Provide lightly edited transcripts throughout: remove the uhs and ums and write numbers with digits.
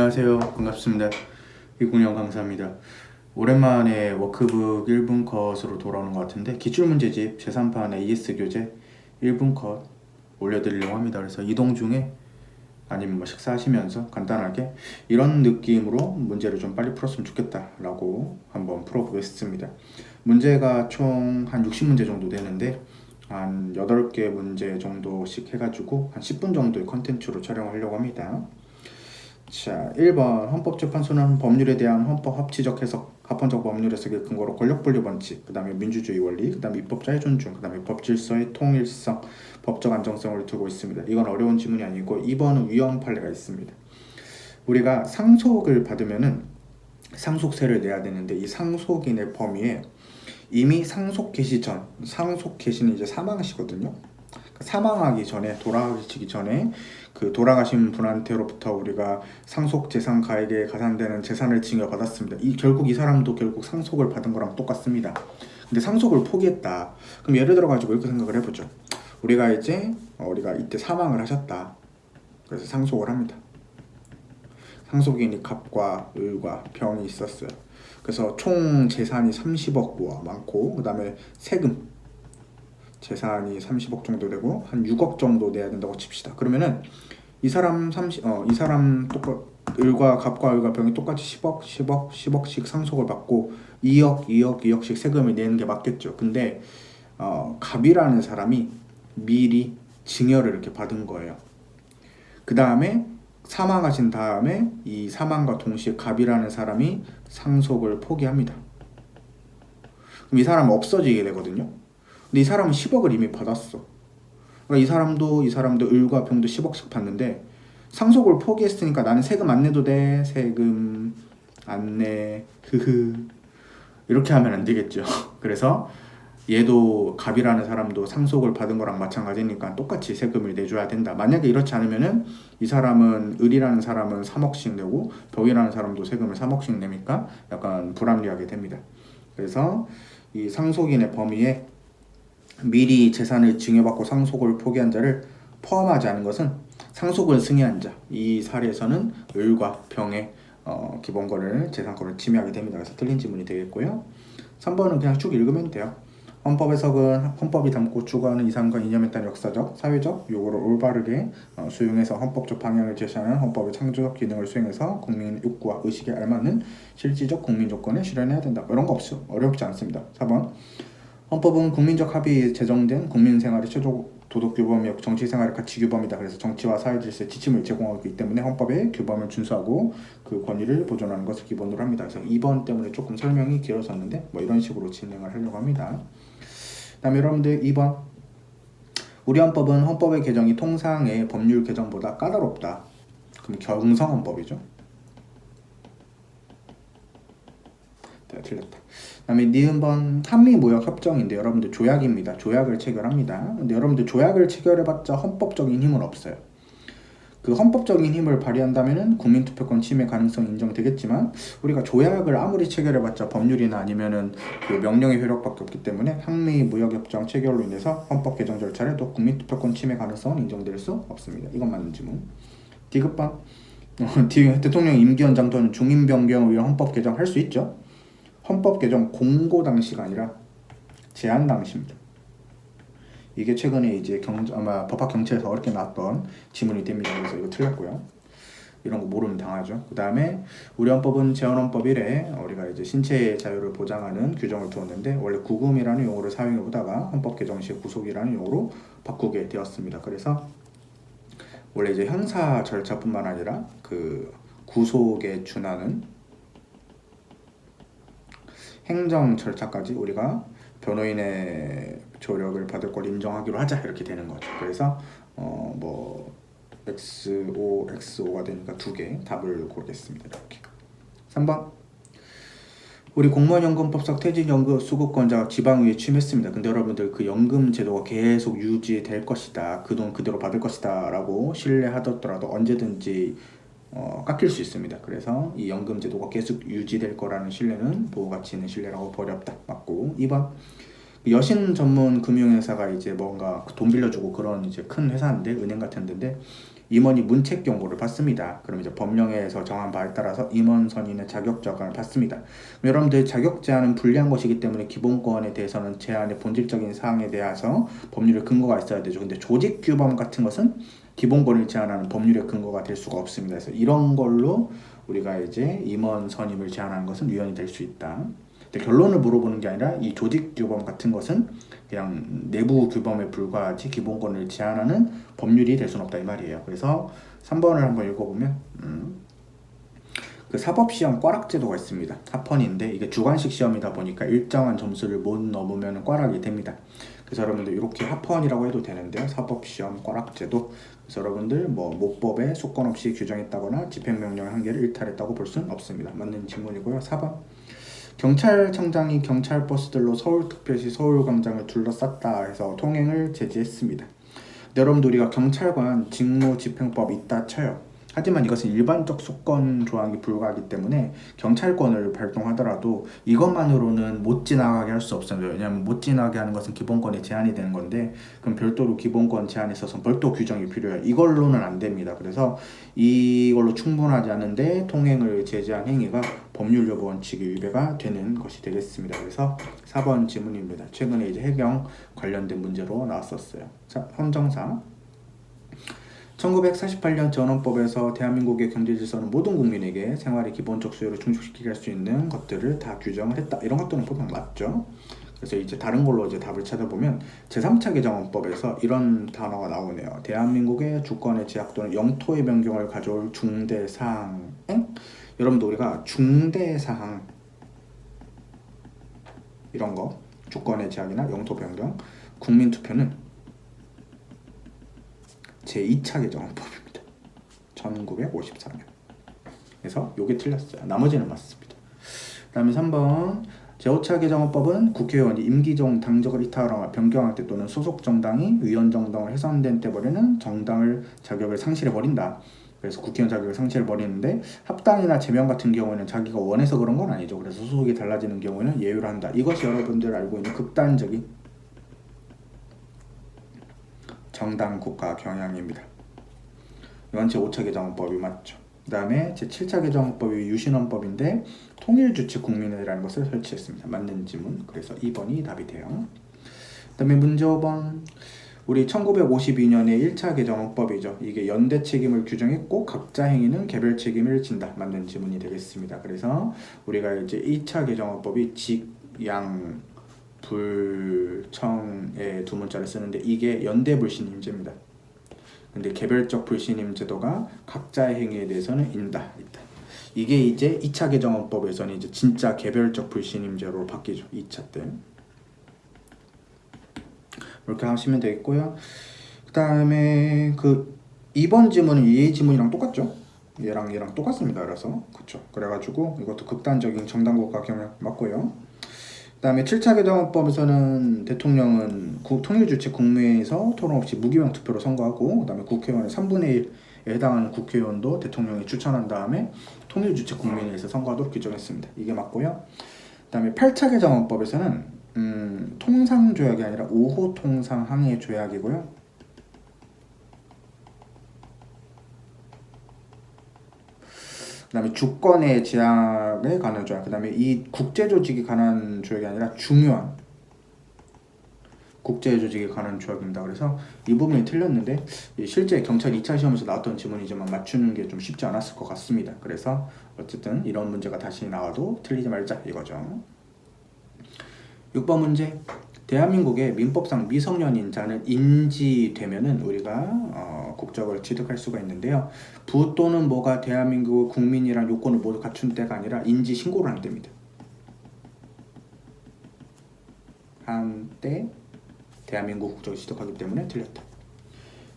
안녕하세요. 반갑습니다. 이군영 강사입니다. 오랜만에 워크북 1분 컷으로 돌아오는 것 같은데 기출문제집 제3판 AS 교재 1분 컷 올려드리려고 합니다. 그래서 이동 중에 아니면 뭐 식사하시면서 간단하게 이런 느낌으로 문제를 좀 빨리 풀었으면 좋겠다라고 한번 풀어보겠습니다. 문제가 총 한 60문제 정도 되는데 한 8개 문제 정도씩 해가지고 한 10분 정도의 컨텐츠로 촬영하려고 합니다. 자, 1번 헌법재판소는 법률에 대한 헌법 합치적 해석, 합헌적 법률 해석의 근거로 권력분리 원칙, 그 다음에 민주주의 원리, 그 다음에 입법자의 존중, 그 다음에 법질서의 통일성, 법적 안정성을 두고 있습니다. 이건 어려운 지문이 아니고 2번은 위헌 판례가 있습니다. 우리가 상속을 받으면은 상속세를 내야 되는데 이 상속인의 범위에 이미 상속 개시 전, 상속 개시는 이제 사망시거든요. 사망하기 전에, 돌아가시기 전에 그 돌아가신 분한테로부터 우리가 상속 재산 가액에 가산되는 재산을 증여받았습니다. 결국 이 사람도 결국 상속을 받은 거랑 똑같습니다. 근데 상속을 포기했다. 그럼 예를 들어 가지고 이렇게 생각을 해보죠. 우리가 이때 사망을 하셨다. 그래서 상속을 합니다. 상속인이 갑과 을과 병이 있었어요. 그래서 총 재산이 30억 많고, 그 다음에 세금 재산이 30억 정도 되고 한 6억 정도 내야 된다고 칩시다. 그러면은 이 사람 을과 갑과 을과 병이 똑같이 10억씩 상속을 받고 2억씩 세금을 내는 게 맞겠죠. 근데 갑이라는 사람이 미리 증여를 이렇게 받은 거예요. 그 다음에 사망하신 다음에 이 사망과 동시에 갑이라는 사람이 상속을 포기합니다. 그럼 이 사람은 없어지게 되거든요. 근데 이 사람은 10억을 이미 받았어. 그러니까 이 사람도 을과 병도 10억씩 받는데 상속을 포기했으니까 나는 세금 안 내도 돼. 세금 안 내. 이렇게 하면 안 되겠죠. 그래서 얘도 갑이라는 사람도 상속을 받은 거랑 마찬가지니까 똑같이 세금을 내줘야 된다. 만약에 이렇지 않으면은 이 사람은 을이라는 사람은 3억씩 내고 병이라는 사람도 세금을 3억씩 내니까 약간 불합리하게 됩니다. 그래서 이 상속인의 범위에 미리 재산을 증여받고 상속을 포기한 자를 포함하지 않은 것은 상속을 승인한 자, 이 사례에서는 을과 병의 기본권을 재산권을 침해하게 됩니다. 그래서 틀린 지문이 되겠고요. 3번은 그냥 쭉 읽으면 돼요. 헌법 해석은 헌법이 담고 추구하는 이상과 이념에 따른 역사적, 사회적 요구를 올바르게 수용해서 헌법적 방향을 제시하는 헌법의 창조적 기능을 수행해서 국민 욕구와 의식에 알맞는 실질적 국민 조건을 실현해야 된다. 이런 거 없죠. 어렵지 않습니다. 4번 헌법은 국민적 합의에 제정된 국민생활의 최종 도덕규범이요 정치생활의 가치규범이다. 그래서 정치와 사회질서의 지침을 제공하고 있기 때문에 헌법의 규범을 준수하고 그 권위를 보존하는 것을 기본으로 합니다. 그래서 2번 때문에 조금 설명이 길어졌는데 뭐 이런 식으로 진행을 하려고 합니다. 다음에 여러분들 2번 우리 헌법은 헌법의 개정이 통상의 법률 개정보다 까다롭다. 그럼 경성헌법이죠. 틀렸다. 다음에 니은번 한미무역협정인데 여러분들 조약입니다. 조약을 체결합니다. 근데 여러분들 조약을 체결해봤자 헌법적인 힘은 없어요. 그 헌법적인 힘을 발휘한다면은 국민투표권 침해 가능성이 인정되겠지만 우리가 조약을 아무리 체결해봤자 법률이나 아니면은 그 명령의 효력밖에 없기 때문에 한미무역협정 체결로 인해서 헌법 개정 절차에도 국민투표권 침해 가능성은 인정될 수 없습니다. 이건 맞는 지문. 디귿번 대통령 임기 연장 또는 중임 변경을 위한 헌법 개정 할 수 있죠. 헌법 개정 공고 당시가 아니라 제안 당시입니다. 이게 최근에 이제 아마 법학 경찰에서 어렵게 나왔던 지문이 됩니다. 그래서 이거 틀렸고요. 이런 거 모르면 당하죠. 그 다음에 우리 헌법은 재헌헌법 이래 우리가 이제 신체의 자유를 보장하는 규정을 두었는데 원래 구금이라는 용어를 사용해 보다가 헌법 개정 시 구속이라는 용어로 바꾸게 되었습니다. 그래서 원래 이제 형사 절차뿐만 아니라 그 구속에 준하는 행정 절차까지 우리가 변호인의 조력을 받을 걸 인정하기로 하자 이렇게 되는 거죠. 그래서 뭐 XO, XO가 되니까 2개 답을 고르겠습니다. 이렇게 3번 우리 공무원연금법상 퇴직연금 수급권자가 지방의회에 취임했습니다. 근데 여러분들 그 연금 제도가 계속 유지될 것이다. 그 돈 그대로 받을 것이다 라고 신뢰하더라도 언제든지 깎일 수 있습니다. 그래서 이 연금 제도가 계속 유지될 거라는 신뢰는 보호가치 있는 신뢰라고 버렸다. 맞고 2번 여신 전문 금융회사가 이제 뭔가 돈 빌려주고 그런 이제 큰 회사인데 은행 같은 데인데 임원이 문책 경고를 받습니다. 그럼 이제 법령에서 정한 바에 따라서 임원 선임의 자격 제한을 받습니다. 여러분들 자격 제한은 불리한 것이기 때문에 기본권에 대해서는 제한의 본질적인 사항에 대해서 법률의 근거가 있어야 되죠. 근데 조직 규범 같은 것은 기본권을 제한하는 법률의 근거가 될 수가 없습니다. 그래서 이런 걸로 우리가 이제 임원 선임을 제한하는 것은 위헌이 될 수 있다. 근데 결론을 물어보는 게 아니라 이 조직 규범 같은 것은 그냥 내부 규범에 불과하지 기본권을 제한하는 법률이 될 수는 없다 이 말이에요. 그래서 3번을 한번 읽어보면 그 사법시험 꽈락제도가 있습니다. 합헌인데 이게 주관식 시험이다 보니까 일정한 점수를 못 넘으면 꽈락이 됩니다. 그래서 여러분들 이렇게 합헌이라고 해도 되는데요. 사법시험 꽈락제도. 그래서 여러분들 뭐 모법에 수권 없이 규정했다거나 집행명령 한계를 일탈했다고 볼 수는 없습니다. 맞는 질문이고요. 4번. 경찰청장이 경찰버스들로 서울특별시 서울광장을 둘러쌌다 해서 통행을 제지했습니다. 여러분들 우리가 경찰관 직무집행법 있다 쳐요. 하지만 이것은 일반적 수권 조항이 불가하기 때문에 경찰권을 발동하더라도 이것만으로는 못 지나가게 할 수 없어요. 왜냐하면 못 지나게 하는 것은 기본권에 제한이 되는 건데 그럼 별도로 기본권 제한에 있어서 별도 규정이 필요해요. 이걸로는 안 됩니다. 그래서 이걸로 충분하지 않은데 통행을 제지한 행위가 법률여부 원칙의 위배가 되는 것이 되겠습니다. 그래서 4번 질문입니다. 최근에 이제 해경 관련된 문제로 나왔었어요. 자, 헌정사 1948년 전원법에서 대한민국의 경제 질서는 모든 국민에게 생활의 기본적 수요를 충족시키게 할 수 있는 것들을 다 규정을 했다. 이런 것들은 보통 맞죠. 그래서 이제 다른 걸로 이제 답을 찾아보면 제3차 개정헌법에서 이런 단어가 나오네요. 대한민국의 주권의 제약 또는 영토의 변경을 가져올 중대 사항. 여러분도 우리가 중대 사항 이런 거 주권의 제약이나 영토 변경, 국민 투표는 제2차 개정헌법입니다. 1954년. 그래서 요게 틀렸어요. 나머지는 맞습니다. 그 다음에 3번 제5차 개정헌법은 국회의원이 임기 중 당적을 이탈하거나 변경할 때 또는 소속 정당이 위원 정당을 해산된 때 버리는 정당을 자격을 상실해버린다. 그래서 국회의원 자격을 상실해버리는데 합당이나 제명 같은 경우에는 자기가 원해서 그런 건 아니죠. 그래서 소속이 달라지는 경우에는 예외로 한다. 이것이 여러분들 알고 있는 극단적인 정당 국가 경향입니다. 이건 제5차 개정헌법이 맞죠. 그 다음에 제7차 개정헌법이 유신헌법인데 통일주체 국민회라는 것을 설치했습니다. 맞는 지문. 그래서 2번이 답이 돼요. 그 다음에 문제 5번. 우리 1952년에 1차 개정헌법이죠. 이게 연대 책임을 규정했고 각자 행위는 개별 책임을 진다. 맞는 지문이 되겠습니다. 그래서 우리가 이제 2차 개정헌법이 직, 양, 불, 청의 두 문자를 쓰는데 이게 연대 불신임제입니다. 근데 개별적 불신임 제도가 각자의 행위에 대해서는 있다. 이게 이제 2차 개정헌법에서는 이제 진짜 개별적 불신임제로 바뀌죠. 2차 때. 이렇게 하시면 되겠고요. 그 다음에 그 2번 지문은 이 지문이랑 똑같죠? 얘랑 똑같습니다. 그래서 그쵸. 그래가지고 이것도 극단적인 정당국가 경향 맞고요. 그 다음에 7차 개정헌법에서는 대통령은 통일주체 국무회의에서 토론 없이 무기명 투표로 선거하고 그 다음에 국회의원의 3분의 1에 해당하는 국회의원도 대통령이 추천한 다음에 통일주체 국무회의에서 선거하도록 규정했습니다. 이게 맞고요. 그 다음에 8차 개정헌법에서는 통상조약이 아니라 5호 통상항해 조약이고요. 그 다음에 주권의 제약에 관한 조약, 그 다음에 이 국제조직에 관한 조약이 아니라 중요한 국제조직에 관한 조약입니다. 그래서 이 부분이 틀렸는데 실제 경찰 2차 시험에서 나왔던 지문이지만 맞추는 게 좀 쉽지 않았을 것 같습니다. 그래서 어쨌든 이런 문제가 다시 나와도 틀리지 말자 이거죠. 6번 문제. 대한민국의 민법상 미성년인 자는 인지되면은 우리가 국적을 취득할 수가 있는데요. 부 또는 뭐가 대한민국 국민이란 요건을 모두 갖춘 때가 아니라 인지 신고를 하는 때입니다. 한때 대한민국 국적을 취득하기 때문에 틀렸다.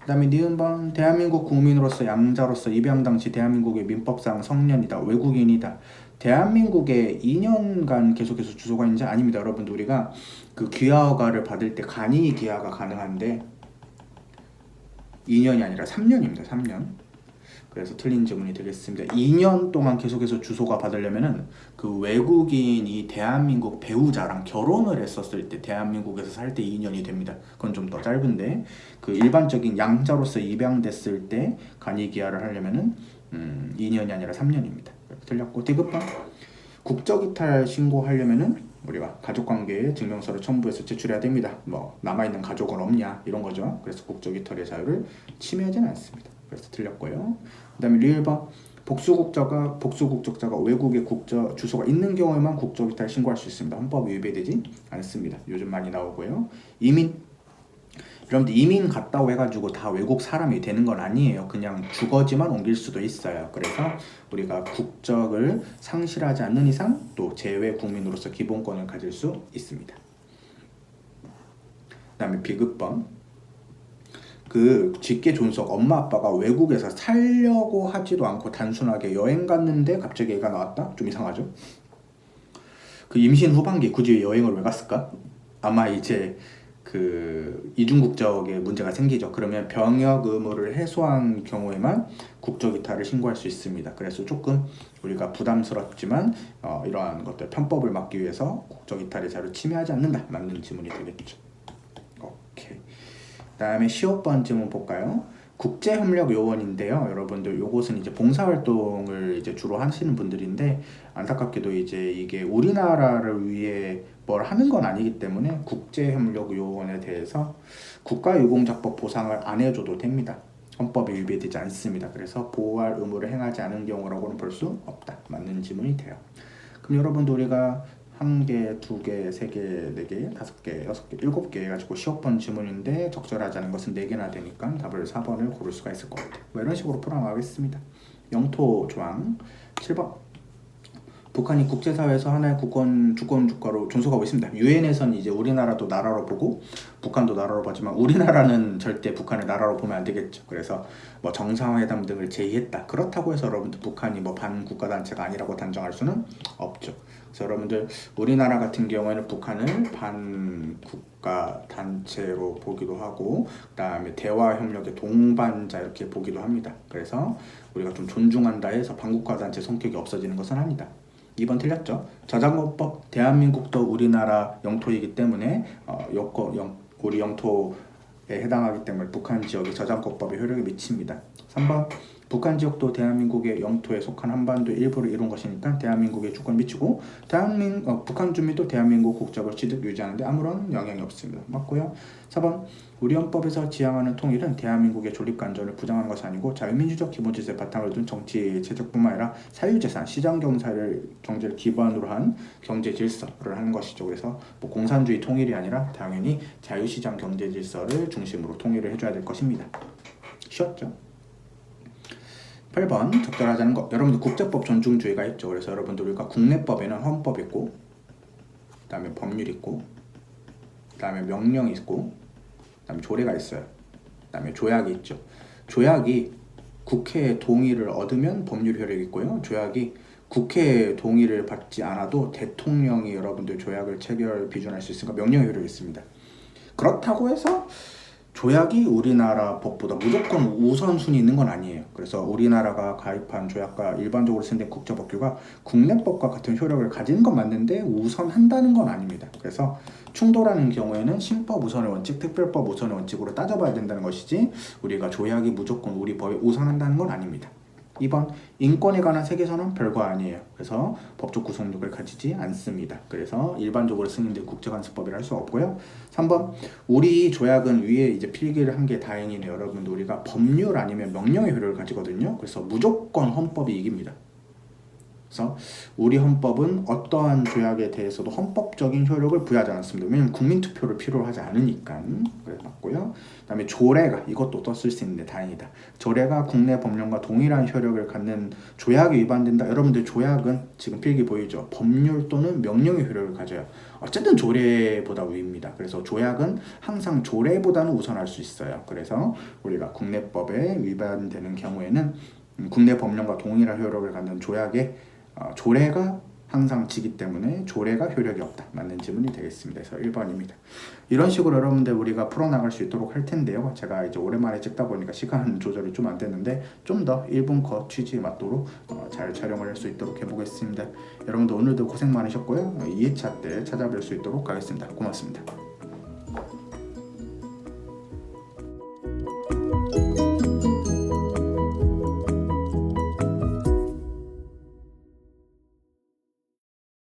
그 다음에 니은번 대한민국 국민으로서 양자로서 입양 당시 대한민국의 민법상 성년이다. 외국인이다. 대한민국에 2년간 계속해서 주소가 있는지 아닙니다. 여러분들 우리가 그 귀화허가를 받을 때 간이 귀화가 가능한데 2년이 아니라 3년입니다. 3년. 그래서 틀린 지문이 되겠습니다. 2년 동안 계속해서 주소가 받으려면은 그 외국인이 대한민국 배우자랑 결혼을 했었을 때 대한민국에서 살 때 2년이 됩니다. 그건 좀 더 짧은데 그 일반적인 양자로서 입양됐을 때 간이 기하를 하려면은 2년이 아니라 3년입니다. 틀렸고 디귿번 국적 이탈 신고하려면은 우리가 가족관계의 증명서를 첨부해서 제출해야 됩니다. 뭐 남아있는 가족은 없냐 이런 거죠. 그래서 국적 이탈의 자유를 침해하지는 않습니다. 그래서 틀렸고요. 그다음에 리을번 복수국적자가 외국의 국적 주소가 있는 경우에만 국적 이탈 신고할 수 있습니다. 헌법이 위배되지 않습니다. 요즘 많이 나오고요. 이민 여러분들 이민 갔다고 해가지고 다 외국 사람이 되는 건 아니에요. 그냥 주거지만 옮길 수도 있어요. 그래서 우리가 국적을 상실하지 않는 이상 또 재외 국민으로서 기본권을 가질 수 있습니다. 그 다음에 비급번 그 직계 존속 엄마 아빠가 외국에서 살려고 하지도 않고 단순하게 여행 갔는데 갑자기 애가 나왔다? 좀 이상하죠? 그 임신 후반기 굳이 여행을 왜 갔을까? 아마 이제 그 이중국적에 문제가 생기죠. 그러면 병역 의무를 해소한 경우에만 국적 이탈을 신고할 수 있습니다. 그래서 조금 우리가 부담스럽지만 이러한 것들 편법을 막기 위해서 국적 이탈의 자유를 침해하지 않는다. 맞는 지문이 되겠죠. 오케이. 그다음에 15번 질문 볼까요? 국제협력요원인데요. 여러분들 요것은 이제 봉사활동을 이제 주로 하시는 분들인데 안타깝게도 이제 이게 우리나라를 위해 뭘 하는 건 아니기 때문에 국제협력요원에 대해서 국가유공자법 보상을 안 해줘도 됩니다. 헌법에 위배되지 않습니다. 그래서 보호할 의무를 행하지 않은 경우라고는 볼 수 없다. 맞는 지문이 돼요. 그럼 여러분들 우리가 1개, 2개, 3개, 4개, 5개, 6개, 7개 해가지고 15번 지문인데 적절하지 않은 것은 4개나 되니까 답을 4번을 고를 수가 있을 것 같아요. 뭐 이런 식으로 풀어나가겠습니다. 영토 조항 7번 북한이 국제사회에서 하나의 주권 국가로 존속하고 있습니다. 유엔에서는 이제 우리나라도 나라로 보고 북한도 나라로 보지만 우리나라는 절대 북한을 나라로 보면 안 되겠죠. 그래서 뭐 정상회담 등을 제의했다. 그렇다고 해서 여러분들 북한이 뭐 반국가단체가 아니라고 단정할 수는 없죠. 그래서 여러분들 우리나라 같은 경우에는 북한을 반국가 단체로 보기도 하고 그다음에 대화협력의 동반자 이렇게 보기도 합니다. 그래서 우리가 좀 존중한다 해서 반국가 단체 성격이 없어지는 것은 아니다. 2번 틀렸죠. 저작권법 대한민국도 우리나라 영토이기 때문에 우리 영토에 해당하기 때문에 북한 지역의 저작권법에 효력이 미칩니다. 3번 북한 지역도 대한민국의 영토에 속한 한반도의 일부를 이룬 것이니까 대한민국에 주권 미치고 북한 주민도 대한민국 국적을 취득 유지하는 데 아무런 영향이 없습니다. 맞고요. 4번 우리 헌법에서 지향하는 통일은 대한민국의 존립관전을 부정하는 것이 아니고 자유민주적 기본질서에 바탕을 둔 정치 체제뿐만 아니라 사유재산, 시장경제를 기반으로 한 경제질서를 하는 것이죠. 그래서 뭐 공산주의 통일이 아니라 당연히 자유시장 경제질서를 중심으로 통일을 해줘야 될 것입니다. 쉬웠죠? 8번 적절하지 않은 것. 여러분들 국제법 존중주의가 있죠. 그래서 여러분들 우리가 국내법에는 헌법 있고 그 다음에 법률 있고 그 다음에 명령 있고 그 다음에 조례가 있어요. 그 다음에 조약이 있죠. 조약이 국회의 동의를 얻으면 법률 효력이 있고요. 조약이 국회의 동의를 받지 않아도 대통령이 여러분들 조약을 체결 비준할 수 있으니까 명령 효력이 있습니다. 그렇다고 해서 조약이 우리나라 법보다 무조건 우선순위 있는 건 아니에요. 그래서 우리나라가 가입한 조약과 일반적으로 쓰는 국제법규가 국내법과 같은 효력을 가지는 건 맞는데 우선한다는 건 아닙니다. 그래서 충돌하는 경우에는 신법 우선의 원칙, 특별법 우선의 원칙으로 따져봐야 된다는 것이지 우리가 조약이 무조건 우리 법에 우선한다는 건 아닙니다. 2번 인권에 관한 세계선언 별거 아니에요. 그래서 법적 구속력을 가지지 않습니다. 그래서 일반적으로 승인된 국제관습법이라 할 수 없고요. 3번 우리 조약은 위에 이제 필기를 한 게 다행이네요. 여러분들 우리가 법률 아니면 명령의 효력을 가지거든요. 그래서 무조건 헌법이 이깁니다. 그래서 우리 헌법은 어떠한 조약에 대해서도 헌법적인 효력을 부여하지 않습니다. 왜냐하면 국민투표를 필요로 하지 않으니까. 그래서 맞고요. 그 다음에 조례가 이것도 또 쓸 수 있는데 다행이다. 조례가 국내 법령과 동일한 효력을 갖는 조약이 위반된다. 여러분들 조약은 지금 필기 보이죠? 법률 또는 명령의 효력을 가져요. 어쨌든 조례보다 위입니다. 그래서 조약은 항상 조례보다는 우선할 수 있어요. 그래서 우리가 국내법에 위반되는 경우에는 국내 법령과 동일한 효력을 갖는 조약에 조례가 항상 지기 때문에 조례가 효력이 없다. 맞는 지문이 되겠습니다. 그래서 1번입니다. 이런 식으로 여러분들 우리가 풀어나갈 수 있도록 할 텐데요. 제가 이제 오랜만에 찍다 보니까 시간 조절이 좀 안 됐는데 좀 더 1분 컷 취지에 맞도록 잘 촬영을 할 수 있도록 해보겠습니다. 여러분들 오늘도 고생 많으셨고요. 2회차 때 찾아뵐 수 있도록 하겠습니다. 고맙습니다.